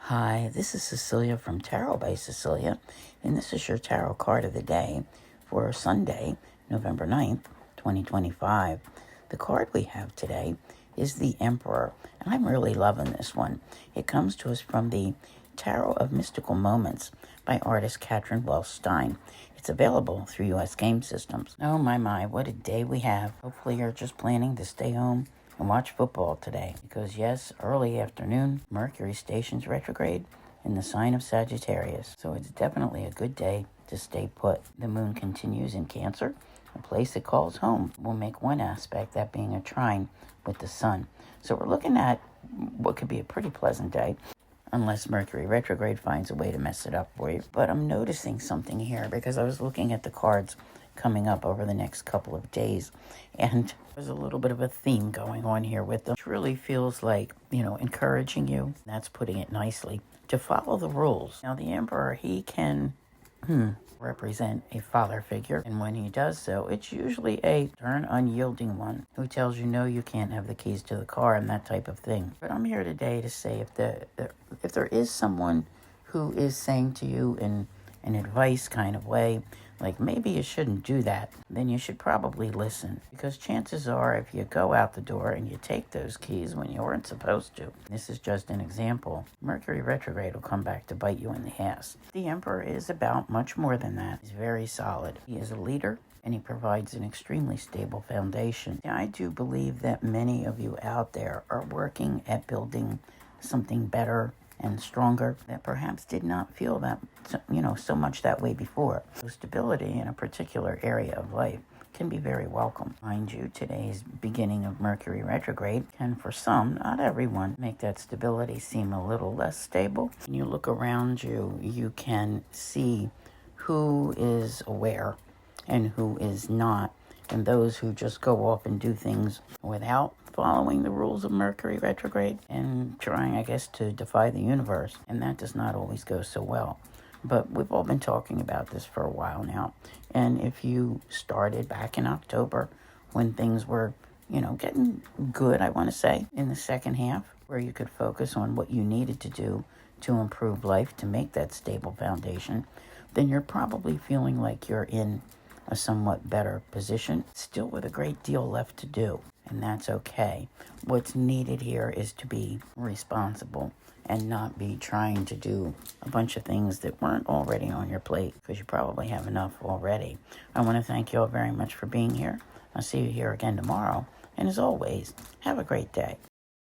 Hi, this is Cecilia from Tarot by Cecilia, and this is your tarot card of the day for Sunday, November 9th, 2025. The card we have today is the Emperor, and I'm really loving this one. It comes to us from the Tarot of Mystical Moments by artist Katrin Welsh Stein. It's available through U.S. game systems. Oh my, what a day we have. Hopefully you're just planning to stay home and watch football today, because yes, early afternoon, Mercury stations retrograde in the sign of Sagittarius. So it's definitely a good day to stay put. The moon continues in Cancer, a place it calls home. We'll make one aspect, that being a trine with the sun. So we're looking at what could be a pretty pleasant day, unless Mercury retrograde finds a way to mess it up for you. But I'm noticing something here because I was looking at the cards coming up over the next couple of days, and there's a little bit of a theme going on here with them, which really feels like, encouraging you. That's putting it nicely, to follow the rules. Now, the Emperor, he can represent a father figure, and when he does so, it's usually a stern, unyielding one who tells you, no, you can't have the keys to the car, and that type of thing. But I'm here today to say, if there is someone who is saying to you in an advice kind of way, like maybe you shouldn't do that, then you should probably listen. Because chances are, if you go out the door and you take those keys when you weren't supposed to, this is just an example, Mercury retrograde will come back to bite you in the ass. The Emperor is about much more than that. He's very solid. He is a leader, and he provides an extremely stable foundation. I do believe that many of you out there are working at building something better and stronger that perhaps did not feel that, so much that way before. So stability in a particular area of life can be very welcome. Mind you, today's beginning of Mercury retrograde can, for some, not everyone, make that stability seem a little less stable. When you look around you, you can see who is aware and who is not, and those who just go off and do things without following the rules of Mercury retrograde and trying, I guess, to defy the universe. And that does not always go so well. But we've all been talking about this for a while now. And if you started back in October when things were, getting good, I want to say, in the second half, where you could focus on what you needed to do to improve life, to make that stable foundation, then you're probably feeling like you're in a somewhat better position, still with a great deal left to do. And that's okay. What's needed here is to be responsible and not be trying to do a bunch of things that weren't already on your plate, because you probably have enough already. I want to thank you all very much for being here. I'll see you here again tomorrow. And as always, have a great day.